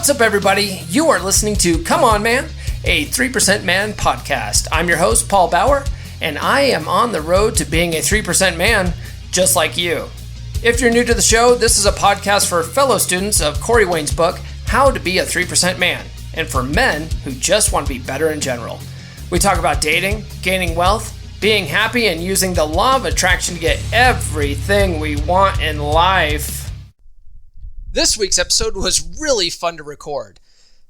What's up, everybody? You are listening to Come On Man, a 3% Man podcast. I'm your host, Paul Bauer, and I am on the road to being a 3% man just like you. If you're new to the show, this is a podcast for fellow students of Corey Wayne's book, How to Be a 3% Man, and for men who just want to be better in general. We talk about dating, gaining wealth, being happy, and using the law of attraction to get everything we want in life. This week's episode was really fun to record.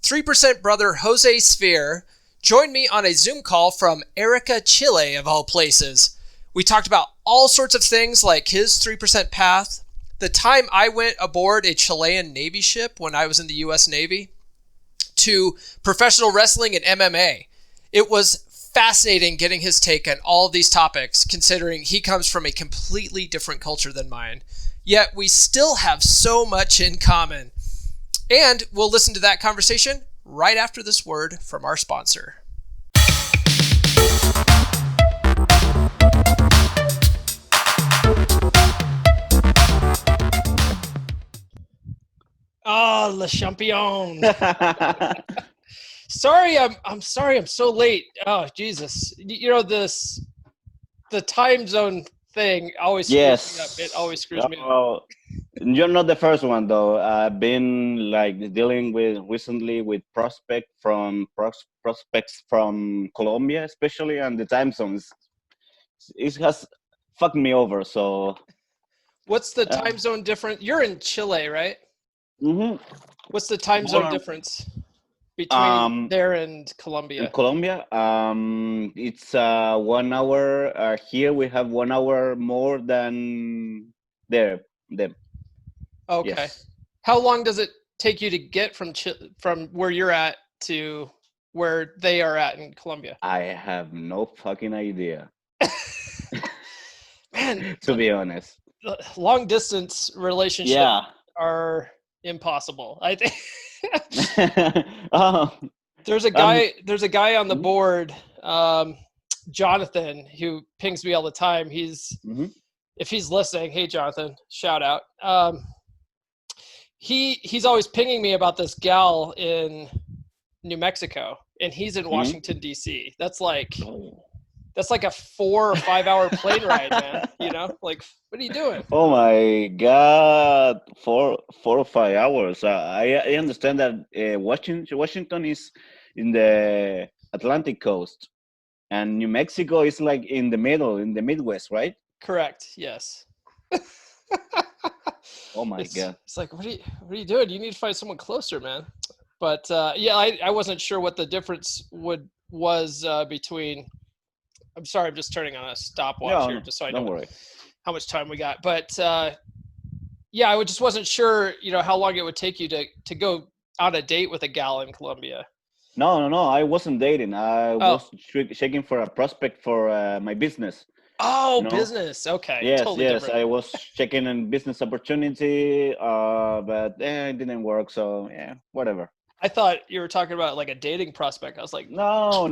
3% brother Jose Sfeir joined me on a Zoom call from Arica, Chile, of all places. We talked about all sorts of things like his 3% path, the time I went aboard a Chilean Navy ship when I was in the U.S. Navy, to professional wrestling and MMA. It was fascinating getting his take on all of these topics, considering he comes from a completely different culture than mine. Yet we still have so much in common. And we'll listen to that conversation right after this word from our sponsor. Ah, Le Champion. Sorry, I'm sorry I'm so late. Oh, Jesus. You know, the time zone thing always screws me up. It always screws me up. You're not the first one, though. I've been dealing with recently with prospects from Colombia, especially, and the time zones. It has fucked me over. So, what's the time zone difference? You're in Chile, right? Mm-hmm. What's the time zone difference between there and Colombia? In Colombia, it's 1 hour. Here we have 1 hour more than them. Okay. Yes. How long does it take you to get from where you're at to where they are at in Colombia? I have no fucking idea. Man, to be honest, long distance relationships are impossible. I think. There's a guy on the board, Jonathan, who pings me all the time. If he's listening, hey Jonathan, shout out. He's always pinging me about this gal in New Mexico, and he's in Washington D.C. That's like a 4 or 5 hour plane ride, man. You know, like, what are you doing? Oh my God, 4 or 5 hours. I understand that Washington is in the Atlantic coast, and New Mexico is like in the middle, in the Midwest, right? Correct. Yes. Oh my God. It's like, what are you doing? You need to find someone closer, man. But I wasn't sure what the difference was between. I'm sorry, I'm just turning on a stopwatch here just so I know how much time we got. But I just wasn't sure, how long it would take you to go on a date with a gal in Colombia. No. I wasn't dating. I was checking for a prospect for my business. Oh, business. Okay. Yes, totally different. I was checking in business opportunity, but it didn't work. So yeah, whatever. I thought you were talking about like a dating prospect. I was like, no.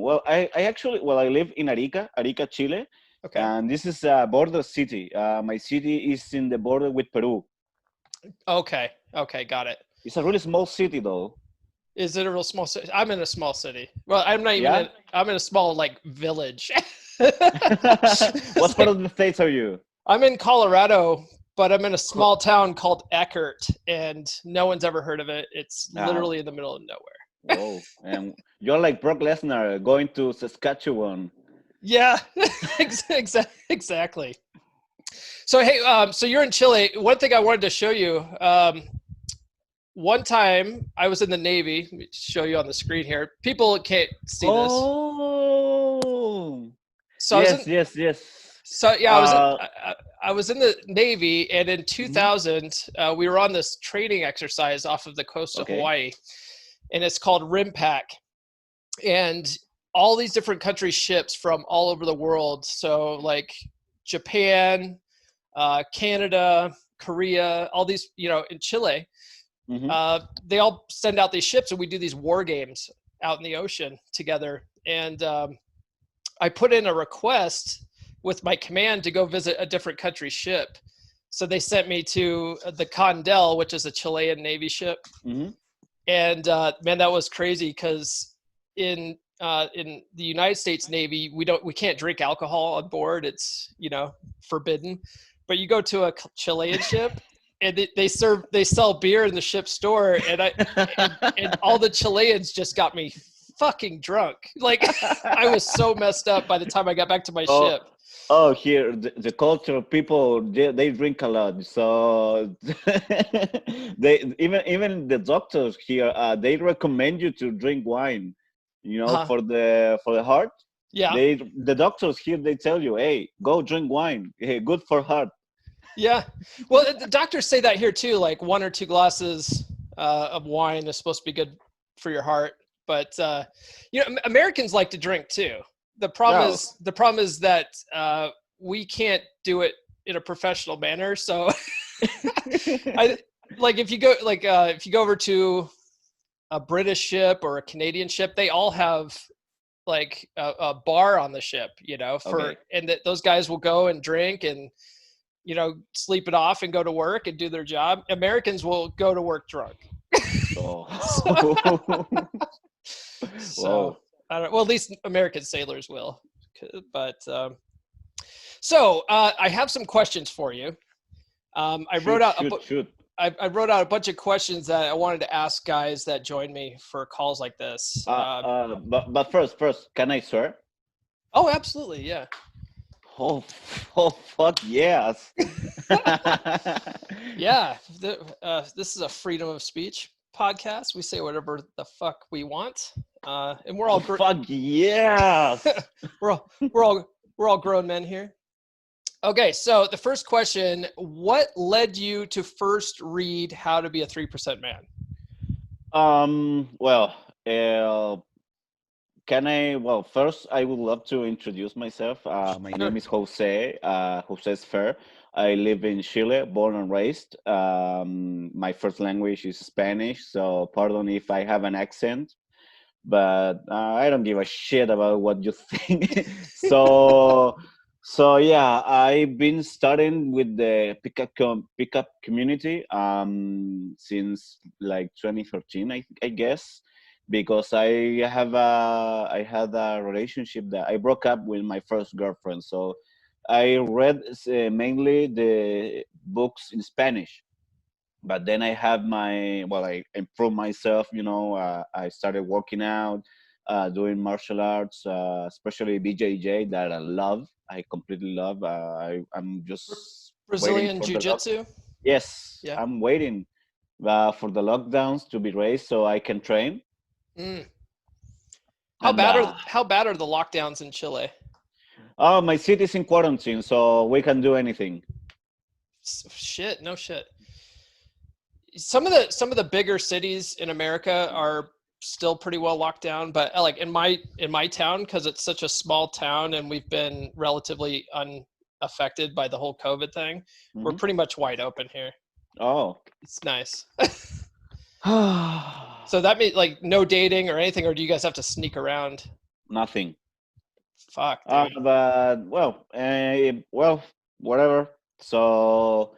Well, I live in Arica, Chile. Okay. And this is a border city. My city is in the border with Peru. Okay, got it. It's a really small city, though. Is it a real small city? I'm in a small city. Well, I'm not even I'm in a small village. What part of the States are you? I'm in Colorado, but I'm in a small town called Eckert, and no one's ever heard of it. It's literally in the middle of nowhere. Whoa, and you're like Brock Lesnar going to Saskatchewan. Yeah, exactly. So, hey, so you're in Chile. One thing I wanted to show you, one time I was in the Navy. Let me show you on the screen here. People can't see this. Oh. So yes. So I was in the Navy, and in 2000 we were on this training exercise off of the coast of Hawaii, and it's called RIMPAC, and all these different country ships from all over the world. So like Japan, Canada, Korea, all these, in Chile, they all send out these ships, and we do these war games out in the ocean together. And I put in a request with my command to go visit a different country's ship. So they sent me to the Condell, which is a Chilean Navy ship. And man, that was crazy because in the United States Navy, we can't drink alcohol on board. It's forbidden. But you go to a Chilean ship, and they sell beer in the ship store, and all the Chileans just got me fucking drunk. Like I was so messed up by the time I got back to my Oh, ship. oh, here the culture of people they drink a lot, so they even the doctors here they recommend you to drink wine, Uh-huh. for the heart. Yeah. The doctors here they tell you, hey, go drink wine, hey, good for heart. Yeah. Well, the doctors say that here too. Like 1 or 2 glasses of wine is supposed to be good for your heart. But Americans like to drink too. No. The problem is that we can't do it in a professional manner. So I like if you go over to a British ship or a Canadian ship, they all have like a bar on the ship, Okay. and that those guys will go and drink and sleep it off and go to work and do their job. Americans will go to work drunk. so, Oh. so Whoa. I don't. Well, at least American sailors will. But I have some questions for you. I wrote Shoot, out shoot, shoot. I wrote out a bunch of questions that I wanted to ask guys that join me for calls like this. But first, can I swear? Oh, absolutely, yeah. Oh, oh, fuck yes. Yeah, this is a freedom of speech podcast. We say whatever the fuck we want, and we're Oh, all fuck yes. we're all we're all grown men here. Okay, so the first question: what led you to first read How to Be a 3% Man? Well, uh, can I? Well, first, I would love to introduce myself. My Sure. name is Jose, Jose Sfeir. I live in Chile, born and raised. My first language is Spanish, so pardon if I have an accent, but I don't give a shit about what you think. So yeah, I've been studying with the pickup community since like 2013, I guess, because I had a relationship that I broke up with my first girlfriend. So I read mainly the books in Spanish, but then I have I improved myself. I started working out, doing martial arts, especially BJJ that I completely love. I'm just waiting Brazilian for the lock. jiu-jitsu. Yes, Yeah. I'm waiting for the lockdowns to be raised so I can train. Mm. How And bad are how bad are the lockdowns in Chile? oh, my city's in quarantine, so we can do anything. Shit, no shit. Some of the bigger cities in America are still pretty well locked down, but like in my town, because it's such a small town and we've been relatively unaffected by the whole COVID thing, we're Hmm. pretty much wide open here. Oh. It's nice. So that means like no dating or anything, or do you guys have to sneak around? Nothing. Fuck, dude. But well, whatever. So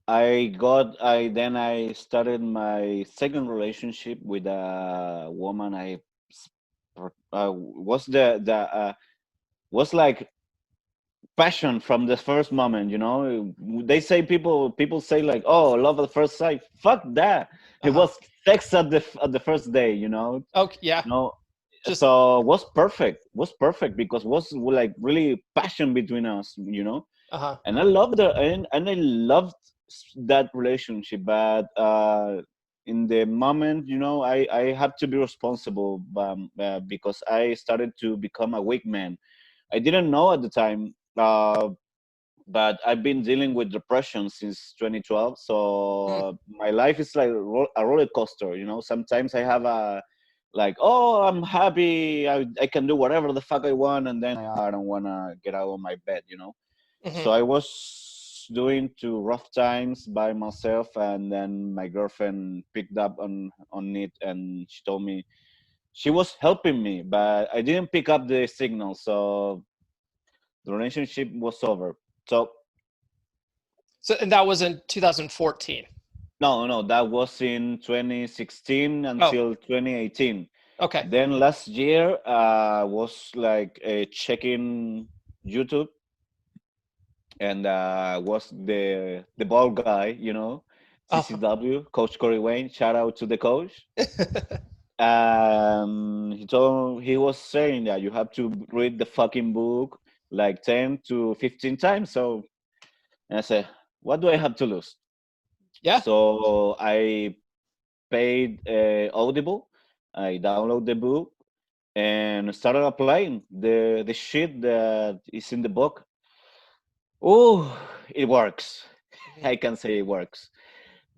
I started my second relationship with a woman. Was was like passion from the first moment. They say people say like, oh, love at first sight. Fuck that. It Uh-huh. was sex at the first day. You know. Okay, yeah. No, Just so was perfect because was like really passion between us, uh-huh. and I loved her, and I loved that relationship, but in the moment, I had to be responsible, because I started to become a weak man. I didn't know at the time, but I've been dealing with depression since 2012. Mm, So my life is like a roller coaster. Sometimes I have a like, oh, I'm happy, I can do whatever the fuck I want, and then I don't want to get out of my bed. mhm. So I was doing two rough times by myself, and then my girlfriend picked up on it, and she told me she was helping me, but I didn't pick up the signal, so the relationship was over. So So and that was in 2014. No, that was in 2016 Oh, until 2018. okay. Then last year, was like checking YouTube, and was the ball guy, Oh, CCW, Coach Corey Wayne. Shout out to the coach. He was saying that you have to read the fucking book like 10 to 15 times. So, and I said, what do I have to lose? yeah, So I paid Audible. I download the book and started applying the shit that is in the book. Oh, it works. Mhm. I can say it works.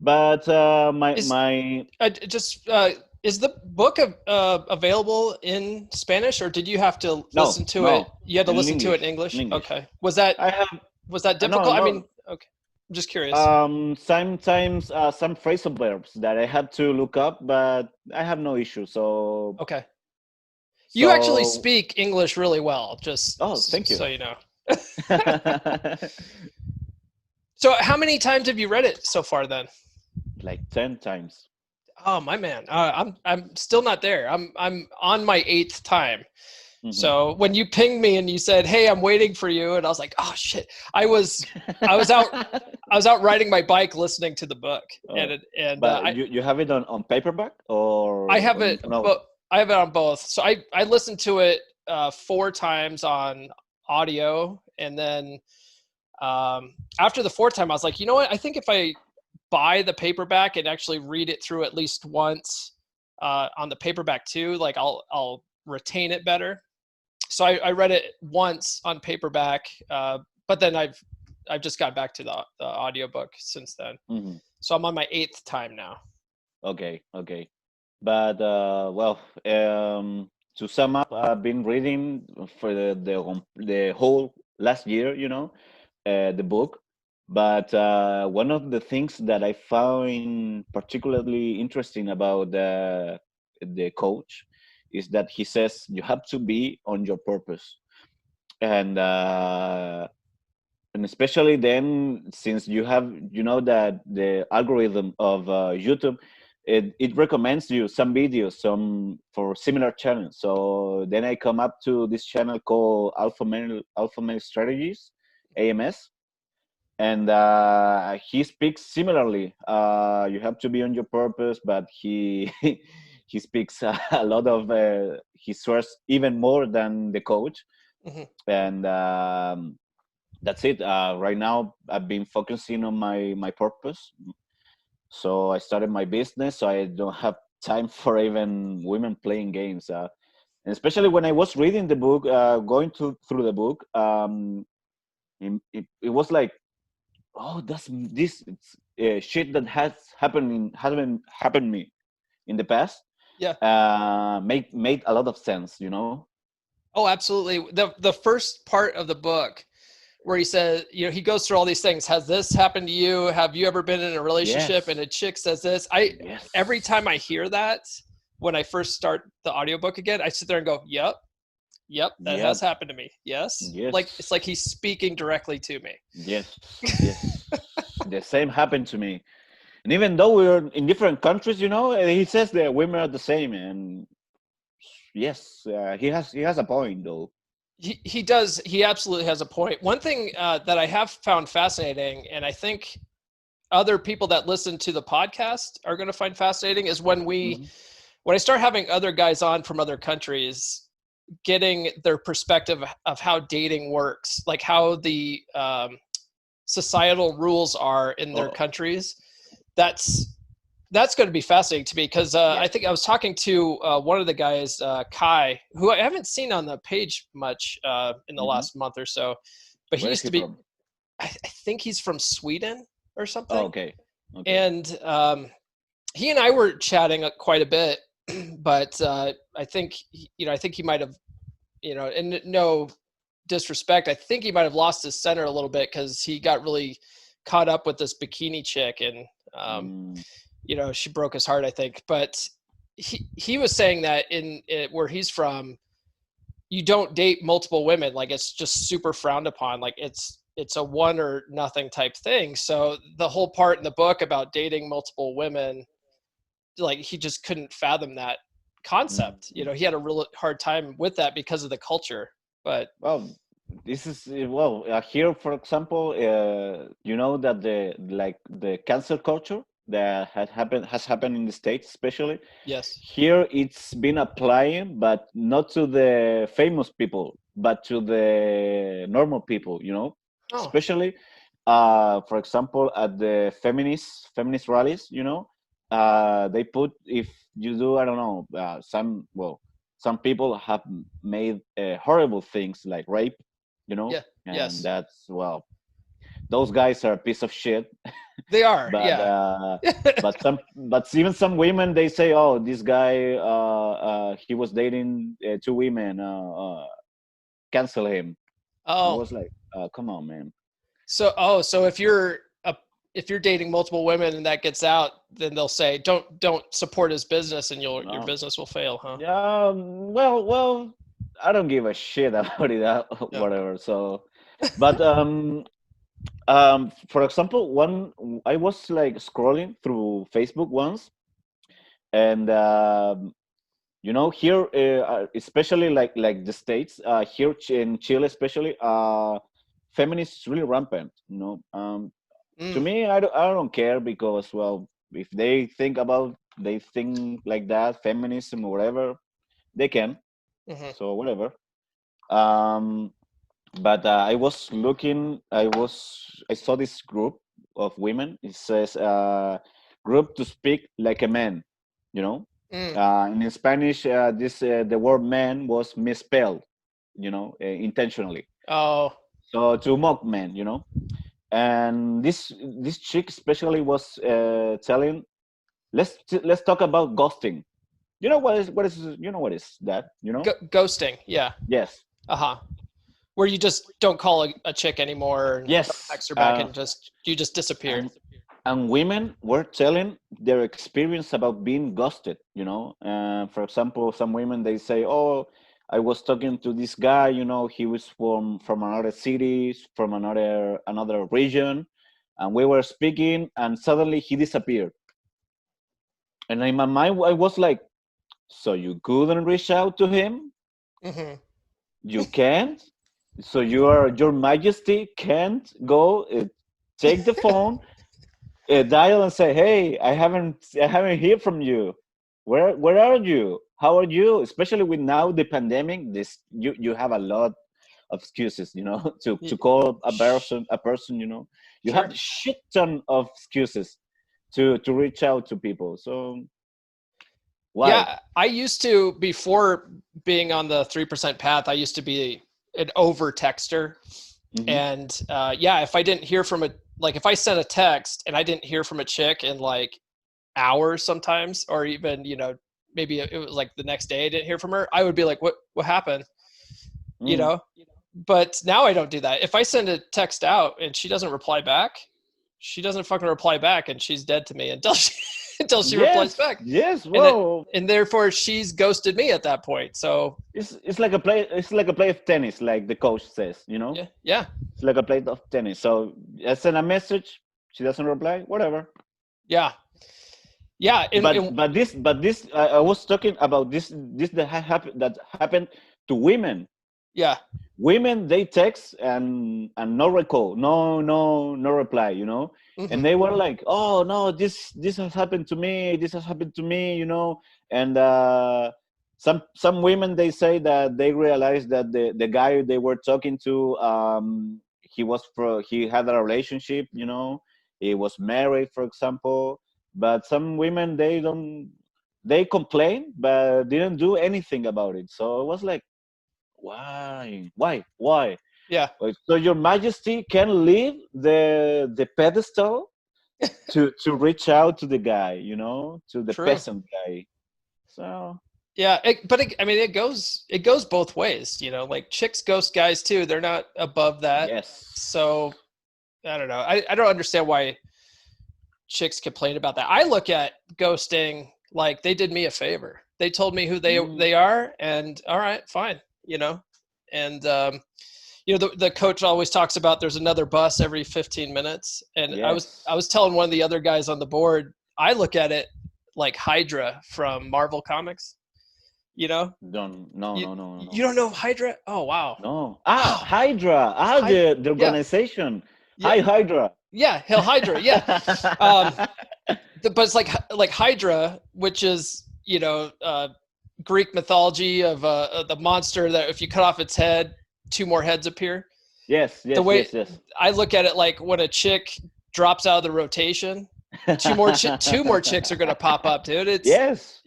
But my Is my just is the book available in Spanish, or did you have to listen no, to it? no, You had to in listen to it in English, in English. English. Okay. Was I have that no, difficult? I no. mean, okay. I'm just curious. Sometimes some phrasal verbs that I had to look up, but I have no issue. So Okay. You actually so speak English really well, just oh, thank you. so you know. So, how many times have you read it so far then? Like 10 times. Oh, my man. I'm still not there. I'm on my eighth time. Hmm. So when you pinged me and you said, "Hey, I'm waiting for you," and I was like, "Oh shit!" I was out I was out riding my bike listening to the book, and Oh, I but you have it on paperback I have or it, no? but I have it on both. So I listened to it four times on audio, and then after the fourth time, I was like, you know what? I think if I buy the paperback and actually read it through at least once on the paperback too, like I'll retain it better. So I read it once on paperback, but then I've just got back to the audiobook since then. Hmm. So I'm on my eighth time now. Okay, okay. But well, to sum up, I've been reading for the whole last year, the book. But one of the things that I found particularly interesting about the coach is that he says you have to be on your purpose, and especially then since you know that the algorithm of YouTube, it recommends you some videos some for similar channels. So then I come up to this channel called Alpha Male Strategies, AMS, and he speaks similarly. You have to be on your purpose, but he he speaks a lot of he swears even more than the coach. Hmm. And that's it. Right now, I've been focusing on my purpose. So I started my business. So I don't have time for even women playing games. And especially when I was reading the book, going through the book, it was like, oh, that's this shit that hasn't happened me in the past. Yeah. Made a lot of sense. Oh, absolutely. The first part of the book where he says, he goes through all these things. Has this happened to you? Have you ever been in a relationship and Yes, a chick says this? I Every yes, time I hear that, when I first start the audiobook again, I sit there and go, "Yep, yep, that has yep, happened to me." Yes. Like it's yes. like he's speaking directly to me. Yes, yes. The same happened to me. And even though we're in different countries, he says that women are the same. And yes, he has a point though. He does. He absolutely has a point. One thing that I have found fascinating, and I think other people that listen to the podcast are going to find fascinating, is Hmm. when I start having other guys on from other countries, getting their perspective of how dating works, like how the societal rules are in their Oh, countries. That's going to be fascinating to me because I yes. think I was talking to one of the guys, Kai, who I haven't seen on the page much in the Hmm. last month or so, but he Where is used he to be. from? I think he's from Sweden or Oh, something, okay, okay. and he and I were chatting quite a bit, but I think I think he might have, and no disrespect, I think he might have lost his center a little bit because he got really caught up with this bikini chick, and um, Mm, she broke his heart, I think. But he was saying that in where he's from, you don't date multiple women. Like it's just super frowned upon. Like it's a one or nothing type thing. So the whole part in the book about dating multiple women, like he just couldn't fathom that concept. You know, he had a real hard time with that because of the culture. But Well, this is here, for example, you know that the cancel culture that has happened in the States, especially yes. here, it's been applying, but not to the famous people, but to the normal people. You know, Oh, especially, for example, at the feminist rallies. You know, they put, if you do, I don't know, some people have made horrible things like rape, you know, yeah. and Yes. that's, well, those guys are a piece of shit. They are. but Yeah. uh but even some women, they say, oh, this guy, he was dating two women, cancel him. I Oh, was like, come on, man. so if you're dating multiple women and that gets out, then they'll say don't support his business and your No. business will fail, huh? Yeah, well, I don't give a shit about it, Yeah. whatever. So, but for example, one, I was like scrolling through Facebook once, and you know, here, especially like the States, here in Chile especially, feminists is really rampant, you know. To Mm, me, I don't care, because, well, if they think like that, feminism or whatever, they can. hmm. So whatever. um but I saw this group of women. It says, group to speak like a man, you know. Mm. In Spanish, this the word man was misspelled, you know, intentionally, Oh, so to mock men, you know. And this chick especially was telling, let's talk about ghosting. You know what is that, you know? ghosting. Yeah. Yes. Uh-huh. Where you just don't call a chick anymore and don't Yes. text her back and you just disappear. and and women were telling their experience about being ghosted, you know. For example, some women, they say, oh, I was talking to this guy, you know, he was from another city, from another region, and we were speaking, and suddenly he disappeared. And in my mind, I was like, so you couldn't reach out to him? Hmm. You can't? So your majesty can't go, take the phone, dial and say, "Hey, I haven't heard from you. Where are you? How are you?" Especially with now the pandemic, this you have a lot of excuses, you know, to call a person, you know. You have Sure. a shit ton of excuses to reach out to people. So why? Yeah, I used to, before being on the 3% path, I used to be an over texter. Hmm. And yeah, if I didn't hear from like if I sent a text and I didn't hear from a chick in like hours sometimes, or even, maybe it was like the next day I didn't hear from her, I would be like, what happened? You Mm. know? But now I don't do that. If I send a text out and she doesn't reply back, she doesn't fucking reply back, and she's dead to me until she until she replies Yes, back. yes. And it, Well, and therefore she's ghosted me at that point. So it's like a play of tennis, like the coach says, you know. yeah, yeah, It's like a play of tennis. So I send a message, she doesn't reply, whatever. yeah, yeah. But this I was talking about this that happened to women. Yeah. Women, they text and no recall, no reply, you know. And Hmm. they were like, oh no, this has happened to me, you know. And some women, they say that they realized that the guy they were talking to, he had a relationship, you know. He was married, for example. But some women, they complain but didn't do anything about it. So it was like, why? Yeah. Like, so your majesty can leave the pedestal to reach out to the guy, you know, to the True. peasant guy. So Yeah, I mean, it goes both ways. Like chicks ghost guys too. They're not above that. yes. So I don't know. I don't understand why chicks complain about that. I look at ghosting like they did me a favor. They told me who they Mm, they are, and all right, fine. And the coach always talks about there's another bus every 15 minutes. And Yes. I was telling one of the other guys on the board, I look at it like Hydra from Marvel Comics, you know? Don't. No. You, No. No. No. you No. don't know Hydra? Oh, wow. No. Oh, Hydra. The yeah, organization. yeah, Hi, Hydra. yeah, Hell Hydra. Yeah. Um, but it's like Hydra, which is, Greek mythology of the monster that if you cut off its head, two more heads appear. Yes. The Yes. way Yes. Yes. I look at it, like when a chick drops out of the rotation, two more chicks are going to pop up, dude. It's Yes.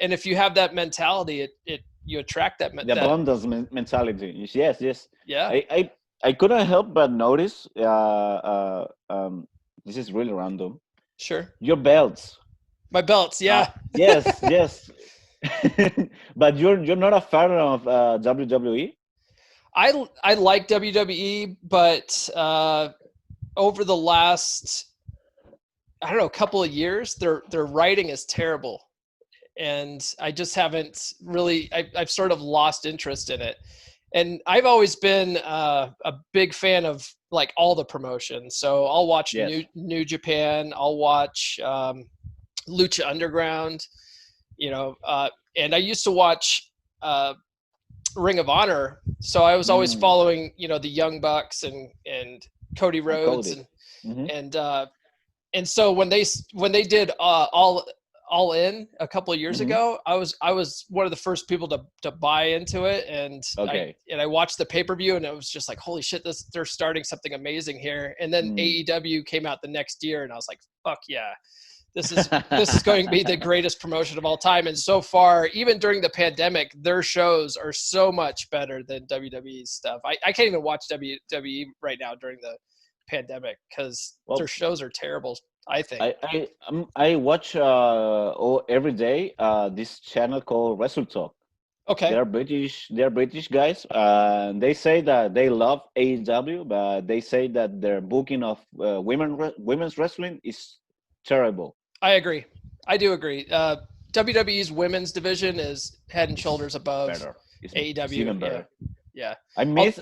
and if you have that mentality, it you attract that The that abundance mentality. Yes. Yes. yeah, I couldn't help but notice. This is really random. sure. Your belts. My belts, yeah. Yes. Yes. But you're not a fan of WWE. I like WWE, but over the last, I don't know, couple of years, their writing is terrible, and I just haven't really. I've sort of lost interest in it, and I've always been a big fan of like all the promotions. So I'll watch Yes. New Japan. I'll watch Lucha Underground. And I used to watch Ring of Honor, so I was always Mm. following the Young Bucks and Cody And Rhodes Cody. Hmm. and so when they did all in a couple of years Hmm. ago, I was one of the first people to buy into it, and Okay. I watched the pay-per-view, and it was just like, holy shit, they're starting something amazing here. And then AEW came out the next year, and I was like, fuck yeah, this is going to be the greatest promotion of all time. And so far, even during the pandemic, their shows are so much better than WWE's stuff. I can't even watch WWE right now during the pandemic because their Well, shows are terrible, I think. I watch every day this channel called Wrestle Talk. Okay. They're British guys. They say that they love AEW, but they say that their booking of women's wrestling is terrible. I agree. I do agree. WWE's women's division is head and It's shoulders above better. It's AEW. even Yeah. better. Yeah. I miss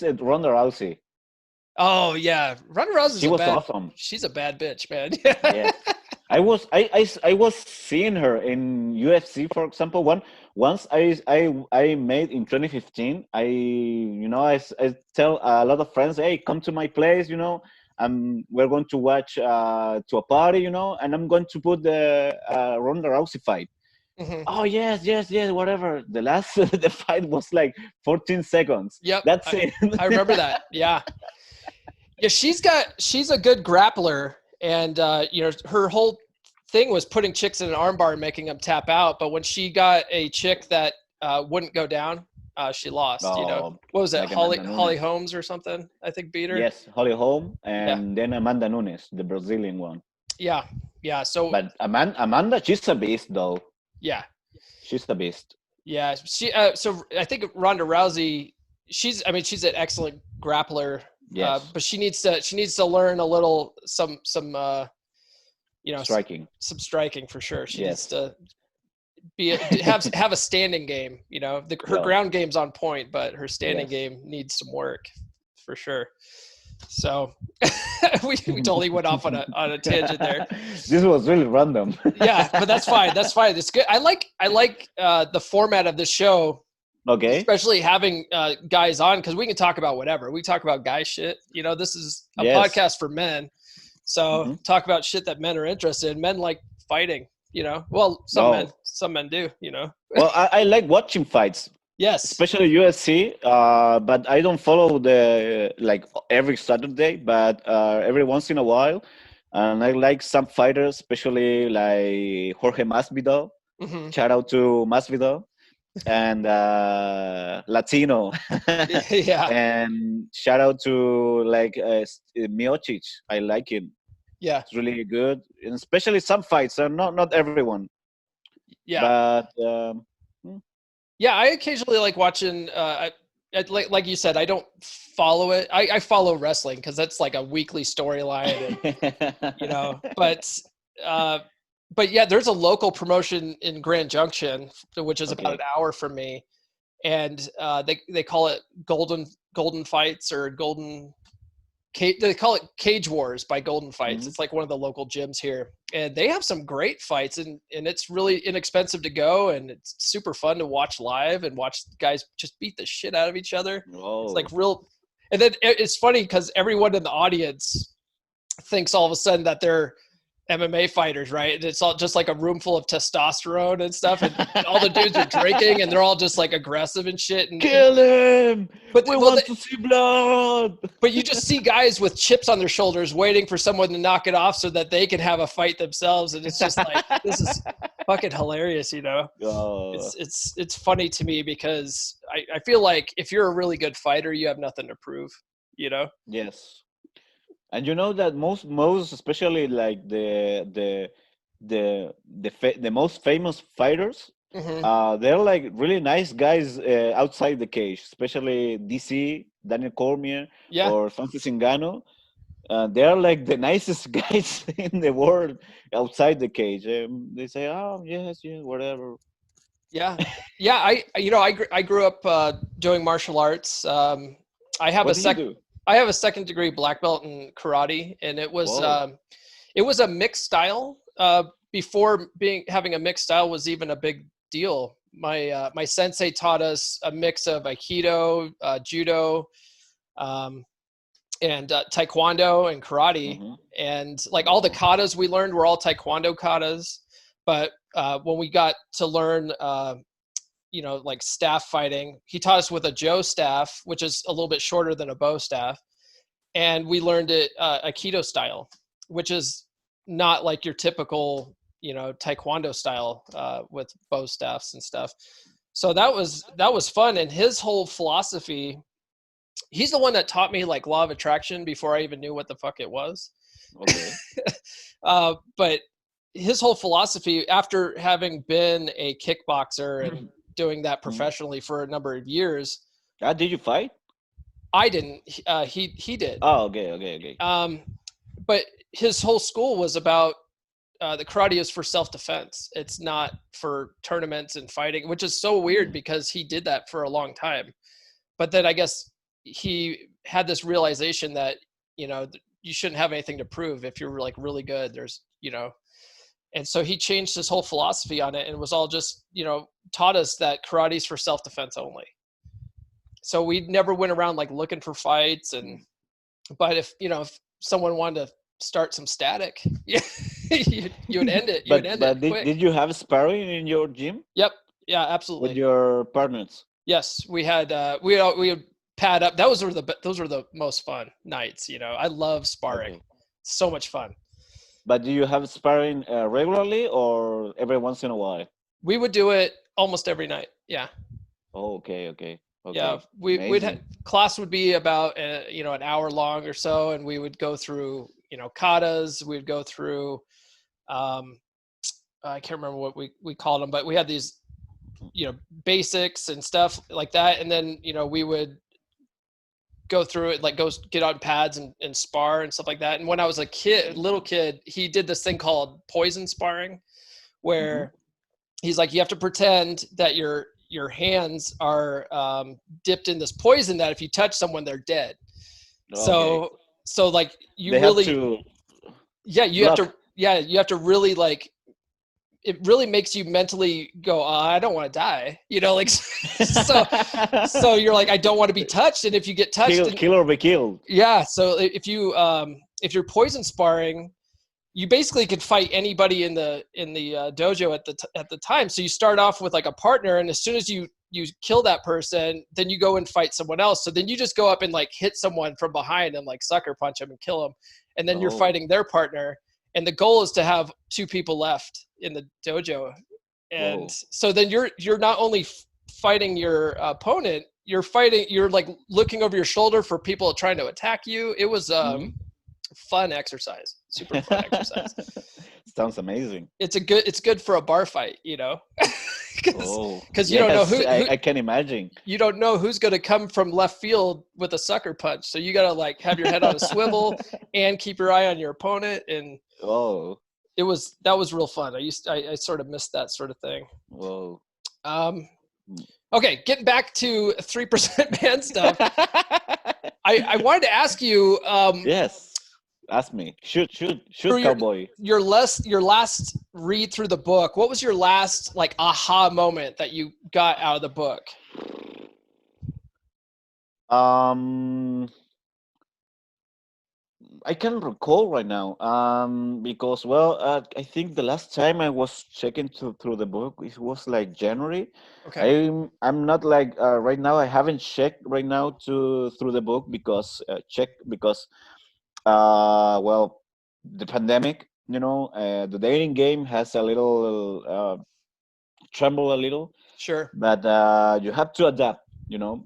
it. Ronda Rousey. Oh yeah. Ronda Rousey's She was awesome. she's a bad bitch, man. Yes. I was seeing her in UFC, for example. Once I made in 2015. I tell a lot of friends, hey, come to my place. We're going to watch to a party. And I'm going to put the Ronda Rousey fight. Mhm. Oh yes, yes, yes, whatever. The last the fight was like 14 seconds. Yep. That's it. I remember that. Yeah. Yeah, she's a good grappler, and her whole thing was putting chicks in an armbar and making them tap out. But when she got a chick that wouldn't go down, she lost. Oh, What was it, like Amanda Holly Nunes. Holmes or something? I think beat her. Yes, Holly Holm, Yeah, and then Amanda Nunes, the Brazilian one. yeah, yeah. So But Amanda, she's a beast, though. yeah, She's a beast. yeah. So I think Ronda Rousey, she's an excellent grappler, Yes, but she needs to learn a little striking. some striking for sure. She needs Yes. to have a standing game. Her Well, ground game's on point, but her standing yes. game needs some work for sure. So we totally went off on a tangent there. This was really random. Yeah, but that's fine. That's fine. It's good. I like the format of the show, Okay. especially having guys on, because we can talk about whatever. We talk about guy shit. This is a Yes. podcast for men. So talk about shit that men are interested in. Men like fighting, Well, some men do, Well, I like watching fights, Yes. especially UFC. But I don't follow the like every Saturday, but every once in a while. And I like some fighters, especially like Jorge Masvidal. Mm-hmm. Shout out to Masvidal and Latino. Yeah. And shout out to like Miocic. I like him. Yeah. It's really good, and especially some fights. Not everyone. Yeah. But yeah, I occasionally like watching. Like you said, I don't follow it. I follow wrestling because that's like a weekly storyline, But yeah, there's a local promotion in Grand Junction, which is about an hour from me, and they call it Golden Fights or Golden. They call it Cage Wars by Golden Fights. It's like one of the local gyms here, and they have some great fights, and it's really inexpensive to go, and it's super fun to watch live and watch guys just beat the shit out of each other. Oh. It's like real, and then it's funny because everyone in the audience thinks all of a sudden that they're MMA fighters, right? And it's all just like a room full of testosterone and stuff, and all the dudes are drinking, and they're all just like aggressive and shit. And Kill him! But We want to see blood. But you just see guys with chips on their shoulders waiting for someone to knock it off so that they can have a fight themselves, and it's just like this is fucking hilarious, you know. Oh. It's funny to me because I feel like if you're a really good fighter, you have nothing to prove, you know. Yes. And you know that most especially like the most famous fighters, they're like really nice guys outside the cage, especially DC, Daniel Cormier, or Francis Ngannou. They're like the nicest guys in the world outside the cage. They say, "Oh yes, whatever." Yeah. I grew up doing martial arts. I have I have a second degree black belt in karate, and it was a mixed style. Before having a mixed style was even a big deal. My sensei taught us a mix of aikido, judo, and taekwondo and karate, and like all the katas we learned were all taekwondo katas. But when we got to learn, like staff fighting, he taught us with a jo staff, which is a little bit shorter than a bow staff, and we learned it aikido style, which is not like your typical taekwondo style with bow staffs and stuff. So that was fun. And his whole philosophy, he's the one that taught me like law of attraction before I even knew what the fuck it was. Okay. But his whole philosophy, after having been a kickboxer and doing that professionally for a number of years. Did you fight? I didn't. He did. Oh, okay. But his whole school was about the karate is for self-defense. It's not for tournaments and fighting, which is so weird because he did that for a long time. But then I guess he had this realization that, you shouldn't have anything to prove if you're like really good. And so he changed his whole philosophy on it and was all just, taught us that karate is for self-defense only. So we never went around like looking for fights. But if someone wanted to start some static, you would end it. Did you have sparring in your gym? Yep. Yeah, absolutely. With your partners? Yes, we had. We would pad up. Those were the most fun nights. I love sparring. Okay. So much fun. But do you have sparring regularly or every once in a while? We would do it almost every night. Yeah. Oh, okay. Yeah, class would be about an hour long or so, and we would go through katas. We'd go through I can't remember what we called them, but we had these basics and stuff like that, and then we would go through it, like go get on pads and spar and stuff like that. And when I was a little kid, he did this thing called poison sparring, where he's like, you have to pretend that your hands are dipped in this poison that if you touch someone, they're dead. Okay. So like you have to really like, it really makes you mentally go, I don't want to die, like, so you're like, I don't want to be touched. And if you get touched, kill or be killed. Yeah. So if you're poison sparring, you basically could fight anybody in the dojo at the time. So you start off with like a partner, and as soon as you kill that person, then you go and fight someone else. So then you just go up and like hit someone from behind and like sucker punch them and kill them, and then you're fighting their partner. And the goal is to have 2 people left in the dojo. And so then you're not only fighting your opponent, you're like looking over your shoulder for people trying to attack you. It was fun exercise, super fun exercise. Sounds amazing. It's good for a bar fight, because you don't know who I can imagine. You don't know who's going to come from left field with a sucker punch, so you got to like have your head on a swivel and keep your eye on your opponent. And that was real fun. I sort of missed that sort of thing. Whoa. Okay, getting back to 3% man stuff. I wanted to ask you, Yes. Ask me. for Shoot, cowboy. your last read through the book. What was your last like aha moment that you got out of the book? Um, I can't recall right now. Because well, I think the last time I was checking through the book, it was like January. Okay, I'm not like right now. I haven't checked right now to through the book because well, the pandemic. The dating game has a little tremble a little, sure. but you have to adapt. You know,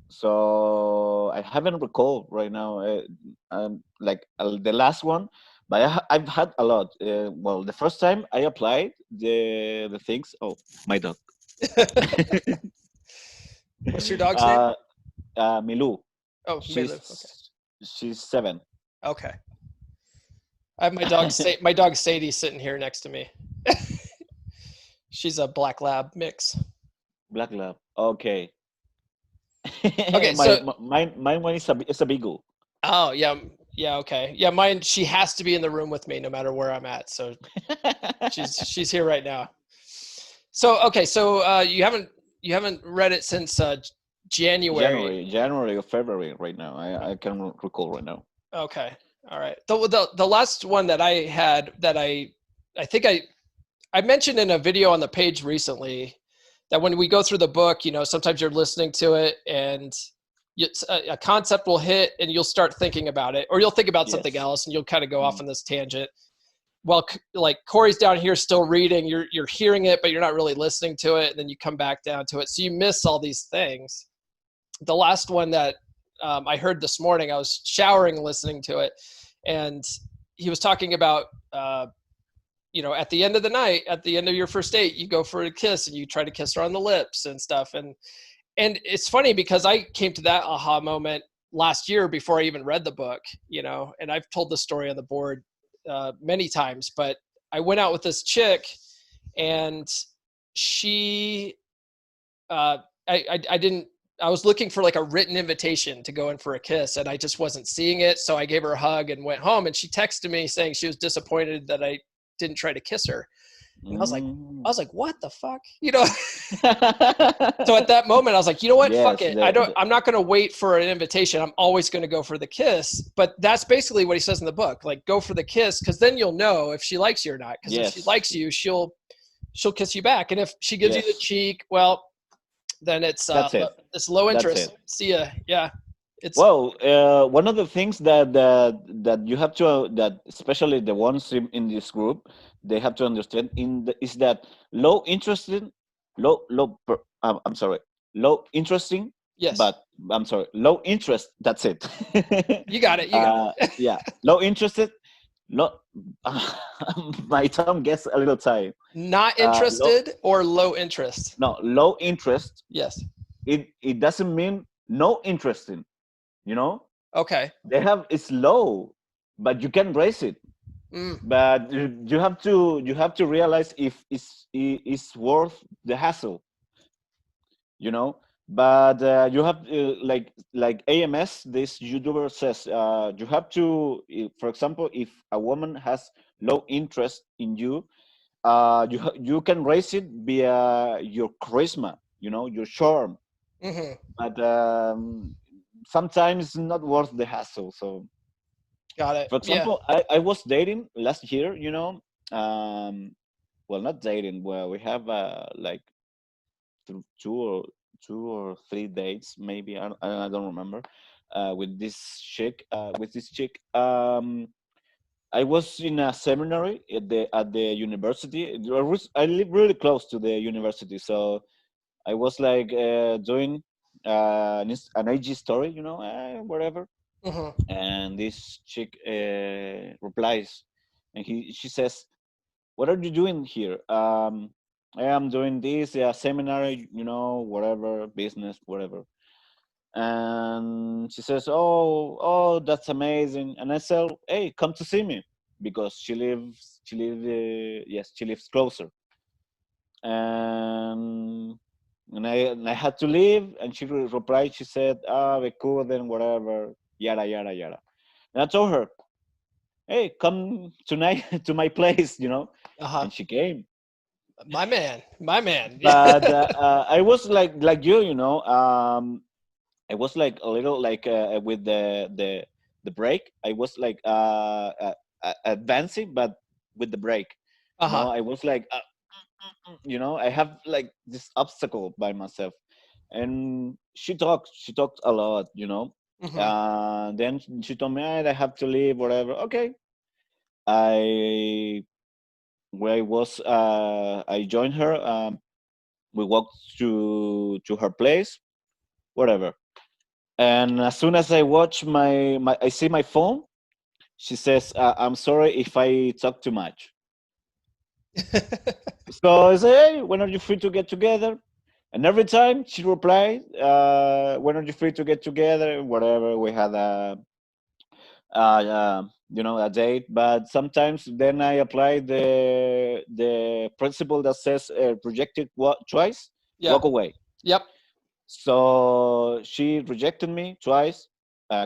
so I haven't recalled right now, like the last one, but I've had a lot. Well, the first time I applied the things. Oh, my dog. What's your dog's name? uh, Milou. Oh, Milu. Okay. She's 7. Okay. I have my dog Sadie sitting here next to me. She's a black lab mix. Black lab. Okay. Okay, so Mine one is a beagle. oh yeah, yeah, okay. Yeah, mine she has to be in the room with me no matter where I'm at. So she's here right now. So okay, so you haven't read it since January. January or February right now. I can recall right now. Okay. All right. The last one that I had that I think I mentioned in a video on the page recently that when we go through the book, sometimes you're listening to it and a concept will hit and you'll start thinking about it, or you'll think about something Yes. else and you'll kind of go off Mm. on this tangent. Well, like Corey's down here still reading, you're hearing it, but you're not really listening to it. And then you come back down to it. So you miss all these things. The last one that I heard this morning, I was showering listening to it, and he was talking about at the end of the night, at the end of your first date, you go for a kiss and you try to kiss her on the lips and stuff. And it's funny because I came to that aha moment last year before I even read the book, and I've told this story on the board many times, but I went out with this chick and she, I didn't, I was looking for like a written invitation to go in for a kiss and I just wasn't seeing it. So I gave her a hug and went home, and she texted me saying she was disappointed that I didn't try to kiss her. And Mm. I was like, what the fuck? So at that moment I was like, you know what? Fuck Yes, it. I'm not going to wait for an invitation. I'm always going to go for the kiss. But that's basically what he says in the book. Like, go for the kiss, because then you'll know if she likes you or not. Because if she yes, likes you, she'll kiss you back. And if she gives you the yes. cheek, well, then That's it. it's low That's interest. it. See ya. Yeah. It's Well, one of the things that you have to that especially the ones in this group they have to understand is that low interested, I'm sorry, low interesting, yes. but I'm sorry, low interest. That's it. You got it. You got it. Yeah, low interested. Low. My tongue gets a little tired. Not Low, interested or low interest. no, low interest. Yes. It doesn't mean no interest in. You know, Okay. they have it's low, but you can raise it. Mm, But you have to realize if it's worth the hassle. You know, but you have like AMS. This YouTuber says you have to, for example, if a woman has low interest in you, you can raise it via your charisma, your charm, hmm but sometimes not worth the hassle. So, Got it. for Yeah. example, I was dating last year, well, not dating. Well, we have like two or 2 or 3 dates, maybe. I don't remember. With this chick, I was in a seminary at the university. I live really close to the university, so I was like doing an IG story, whatever. hmm And this chick replies, and she says, "What are you doing here?" I am doing this seminar, whatever, business, whatever. And she says, "Oh, that's amazing." And I said, "Hey, come to see me," because yes, she lives closer. And and I had to leave, and she replied. She said, "Ah, we couldn't, whatever, yada yada yada." And I told her, "Hey, come tonight to my place," Uh-huh. and she came. My man. My man. But I was like you, I was like a little like with the break. I was like advancing, but with the break. Uh-huh. I was like, I have like this obstacle by myself. And she talked a lot. Hmm. Then she told me, I have to leave, whatever. Okay. I where I was, I joined her. We walked to her place, whatever. And as soon as I watch I see my phone, she says, "I'm sorry if I talk too much." So I say, "Hey, when are you free to get together?" And every time she replied, "When are you free to get together?" Whatever. We had a date. But sometimes then I apply the principle that says, "Rejected twice, Yeah. walk away." Yep. So she rejected me twice,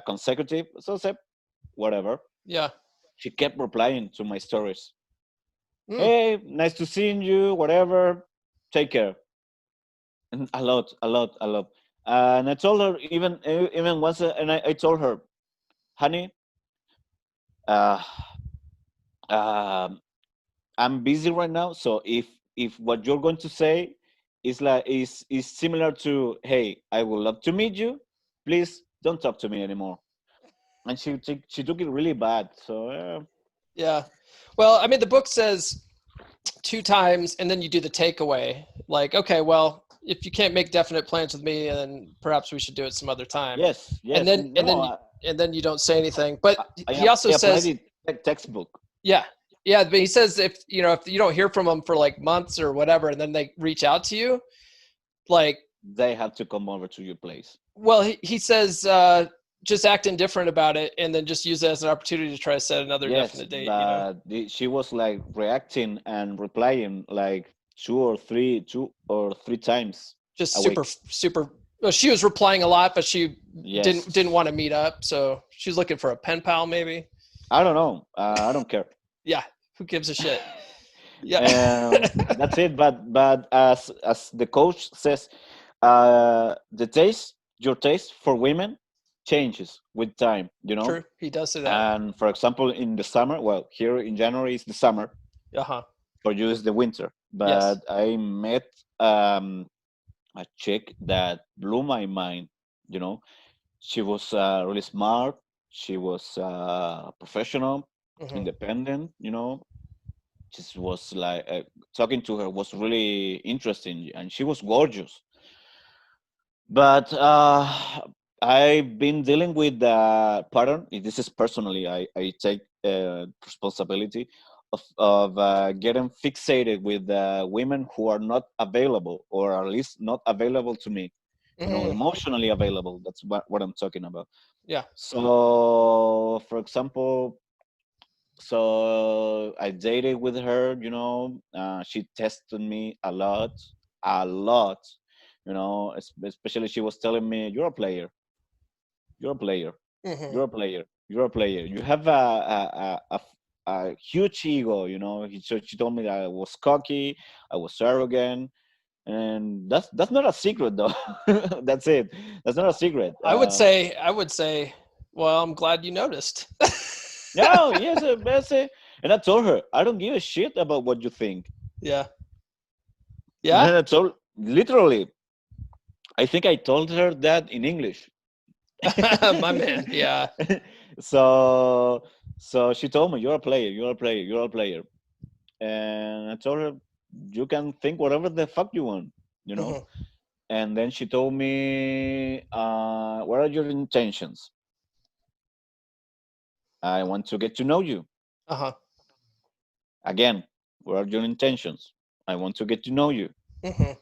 consecutive. So I said, whatever. Yeah. She kept replying to my stories. Mm. Hey, nice to seeing you. Whatever. Take care. And a lot, a lot, a lot. And I told her even once, and I told her, honey, uh, um, I'm busy right now. So if what you're going to say is similar to, hey, I would love to meet you, please don't talk to me anymore. And she took it really bad. So Yeah. Well, I mean, the book says two times, and then you do the takeaway. Like, okay, well, if you can't make definite plans with me, then perhaps we should do it some other time. yes, And yes, then and no, then and then you don't say anything. But he also I applied says, it like textbook. yeah, yeah. But he says if you don't hear from them for like months or whatever, and then they reach out to you, like, They have to come over to your place. well, he says just act indifferent about it, and then just use it as an opportunity to try to set another Yes, definite date. but she was like reacting and replying like two or three times Just a super week. super. Well, she was replying a lot, but she didn't Yes, want to meet up, so she's looking for a pen pal, maybe. I don't know. I don't care. Yeah, who gives a shit? Yeah. That's it. But as the coach says, the taste your taste for women changes with time. True, he does say that. And for example, in the summer, well, here in January is the summer. Uh-huh. For you is the winter. Yes. But I met um, a chick that blew my mind. You know, she was really smart. She was professional, Hmm. independent. Just was like talking to her was really interesting, and she was gorgeous. But I've been dealing with the pattern. This is personally, I take responsibility of getting fixated with women who are not available, or at least not available to me. Hmm. Emotionally available. That's what I'm talking about. Yeah. So, for example, so I dated with her. She tested me a lot. Especially she was telling me, "You're a player. You're a player. Hmm. You're a player. You're a player. You have a huge ego." So she told me that I was cocky, I was arrogant, and that's not a secret though. That's it. That's not a secret. I would say, well, I'm glad you noticed. No, yes, that's it. And I told her, I don't give a shit about what you think. Yeah. And Yeah. then I told, literally, I think I told her that in English. My man. Yeah. so so she told me, you're a player, you're a player, you're a player. And I told her, you can think whatever the fuck you want, you know. Hmm. And then she told me, what are your intentions? I want to get to know you. Uh-huh. Again, what are your intentions? I want to get to know you. Hmm.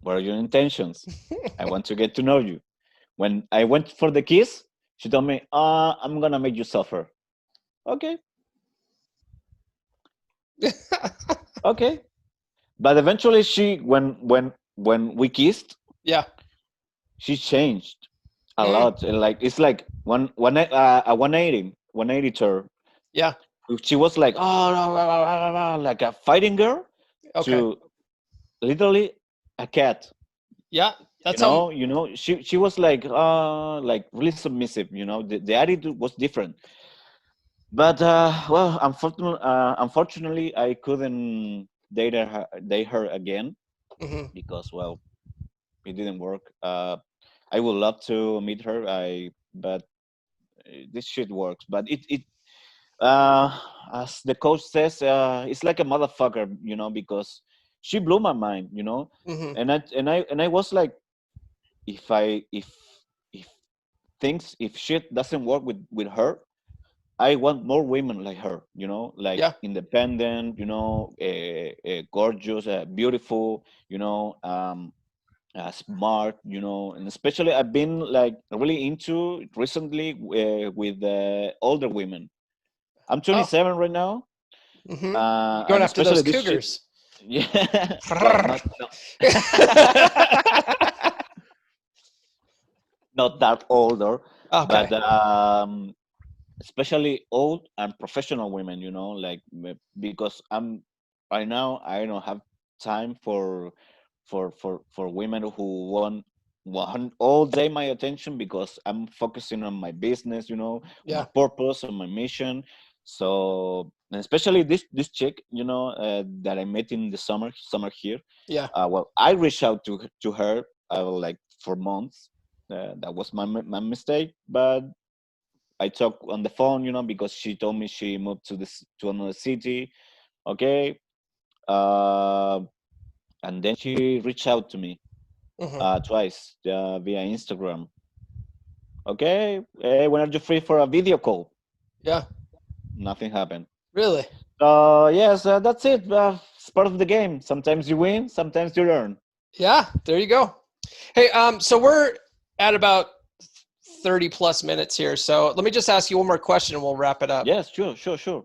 What are your intentions? I want to get to know you. When I went for the kiss, she told me, I'm gonna make you suffer. Okay, okay. But eventually, when when we kissed, Yeah. she changed a Mm. lot. And like it's like a 180 turn. Yeah. She was like like a fighting girl Okay. to literally a cat. Yeah. That's how. She was like really submissive. The attitude was different. But well, unfortunately, I couldn't date her again Hmm. because well, it didn't work. I would love to meet her. But this shit works. But it uh, as the coach says, it's like a motherfucker, because she blew my mind, Hmm. and I was like, if I if if shit doesn't work with her, I want more women like her, like Yeah. independent, gorgeous, beautiful, smart, and especially I've been like really into recently with older women. I'm Oh. 27 right now, Hmm. You're going and after especially those this shit. cougars. Yeah, well, not no, not that older, Okay. but especially old and professional women, like because I'm right now I don't have time for women who want all day my attention because I'm focusing on my business, on my Yeah. purpose, on my mission. So and especially this chick, that I met in the summer here. Yeah. Well, I reached out to her like for months. That was my mistake, but I talked on the phone, because she told me she moved to another city. Okay, uh, and then she reached out to me Hmm. twice via Instagram. Okay, hey, when are you free for a video call? Yeah. Nothing happened. Really. Yes, that's it. It's part of the game. Sometimes you win, sometimes you learn. Yeah. There you go. Hey. So we're at about 30 plus minutes here. So let me just ask you one more question and we'll wrap it up. Yes, sure, sure, sure.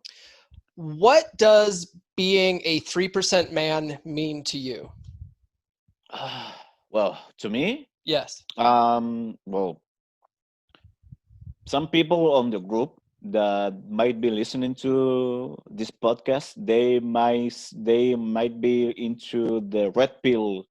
What does being a 3% man mean to you? Well, to me, Yes. well, some people on the group that might be listening to this podcast, they might be into the red pill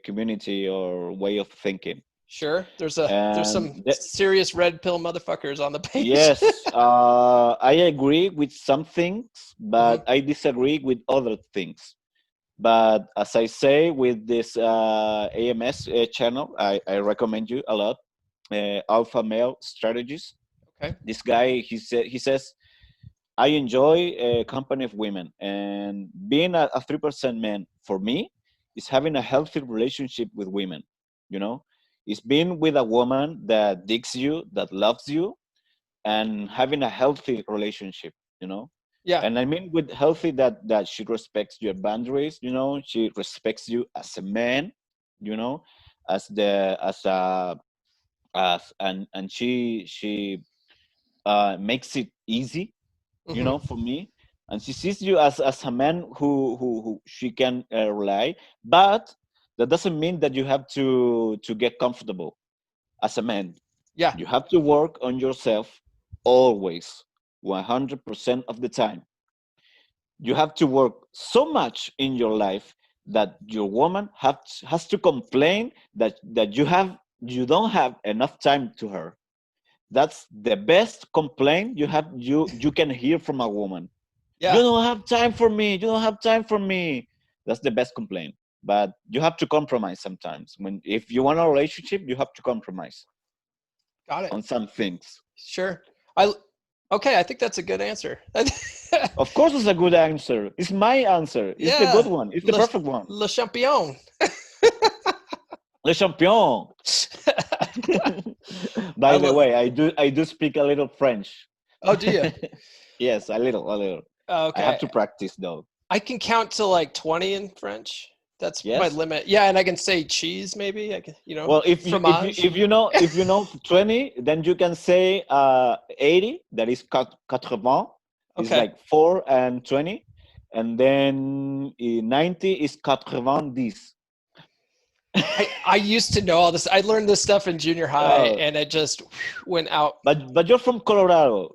community or way of thinking, Sure. There's and some serious red pill motherfuckers on the page. yes, I agree with some things, Hmm. but I disagree with other things. But as I say with this AMS channel, I recommend you a lot. Alpha Male Strategies. Okay. This guy, he says, I enjoy a company of women, and being a 3% man for me is having a healthy relationship with women. You know, it's being with a woman that digs you, that loves you, and having a healthy relationship. You know, Yeah. and I mean with healthy that she respects your boundaries. She respects you as a man. You know, as the as a as and she makes it easy, Hmm. for me. And she sees you as a man who she can rely. But that doesn't mean that you have to get comfortable as a man. Yeah. You have to work on yourself always, 100% of the time. You have to work so much in your life that your woman has to complain that you don't have enough time to her. That's the best complaint you can hear from a woman. You Yeah. don't have time for me. You don't have time for me. That's the best complaint. But you have to compromise sometimes. If you want a relationship, you have to compromise Got it. on some things. Sure. I Okay, I think that's a good answer. Of course, it's a good answer. It's my answer. It's the good Yeah. one. It's the Le, perfect one. Le Champion. Le champion. I By the love. way, I do speak a little French. Oh, do you? Yes, a little. I have Okay. to practice though. I can count to like 20 in French. That's my Yes. limit. Yeah, and I can say cheese maybe. I can, Well, fromage. if you know 20, then you can say 80. That is 80. Is Okay. like 4 and 20, and then 90 is 90. I used to know all this. I learned this stuff in junior high, and it just went out. But you're from Colorado.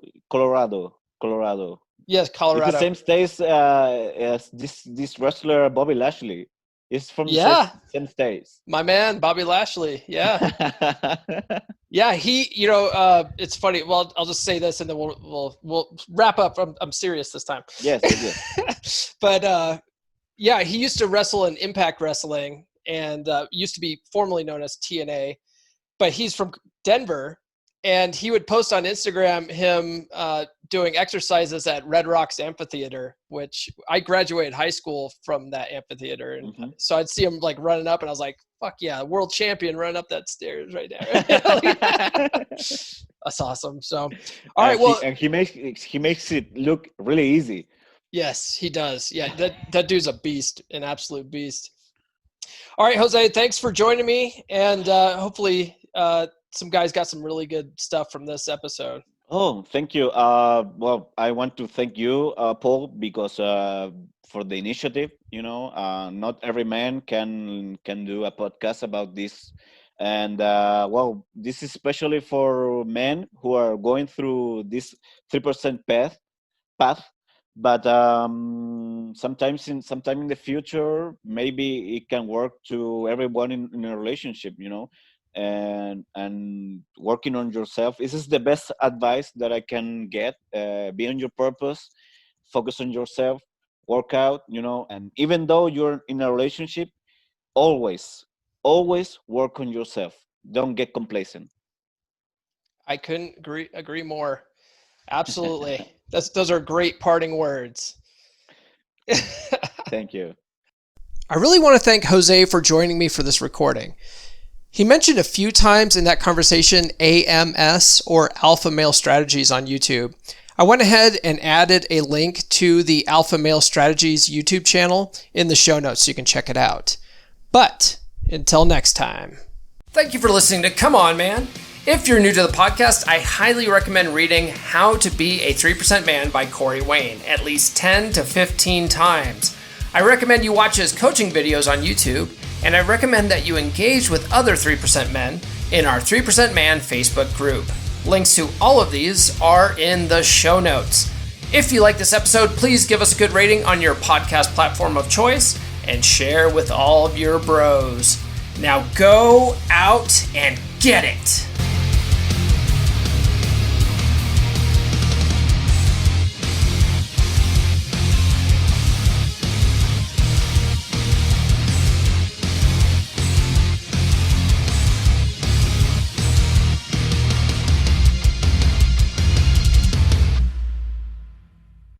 Yes, It's the Colorado. same state as this wrestler Bobby Lashley. He's from the same states. My man, Bobby Lashley. Yeah. Yeah, it's funny. Well, I'll just say this, and then we'll wrap up. I'm serious this time. Yes. But yeah, he used to wrestle in Impact Wrestling, and used to be formerly known as TNA. But he's from Denver, and he would post on Instagram him doing exercises at Red Rocks Amphitheater, which I graduated high school from that amphitheater, and so I'd see him like running up, and I was like, "Fuck yeah, world champion running up that stairs right there!" That's awesome. So, all right, he makes it look really easy. Yes, he does. Yeah, that dude's a beast, an absolute beast. All right, Jose, thanks for joining me, and hopefully some guys got some really good stuff from this episode. Oh, thank you. Well, I want to thank you, Paul, because for the initiative. Not every man can do a podcast about this, and well, this is especially for men who are going through this 3% path. But sometime in the future, maybe it can work to everyone in a relationship. And working on yourself. This is the best advice that I can get. Be on your purpose, focus on yourself, work out, and even though you're in a relationship, always work on yourself. Don't get complacent. I couldn't agree more. Absolutely. Those are great parting words. Thank you. I really want to thank Jose for joining me for this recording. He mentioned a few times in that conversation AMS, or Alpha Male Strategies, on YouTube. I went ahead and added a link to the Alpha Male Strategies YouTube channel in the show notes so you can check it out. But until next time. Thank you for listening to Come On Man. If you're new to the podcast, I highly recommend reading How to Be a 3% Man by Corey Wayne at least 10 to 15 times. I recommend you watch his coaching videos on YouTube, and I recommend that you engage with other 3% men in our 3% Man Facebook group. Links to all of these are in the show notes. If you like this episode, please give us a good rating on your podcast platform of choice and share with all of your bros. Now go out and get it.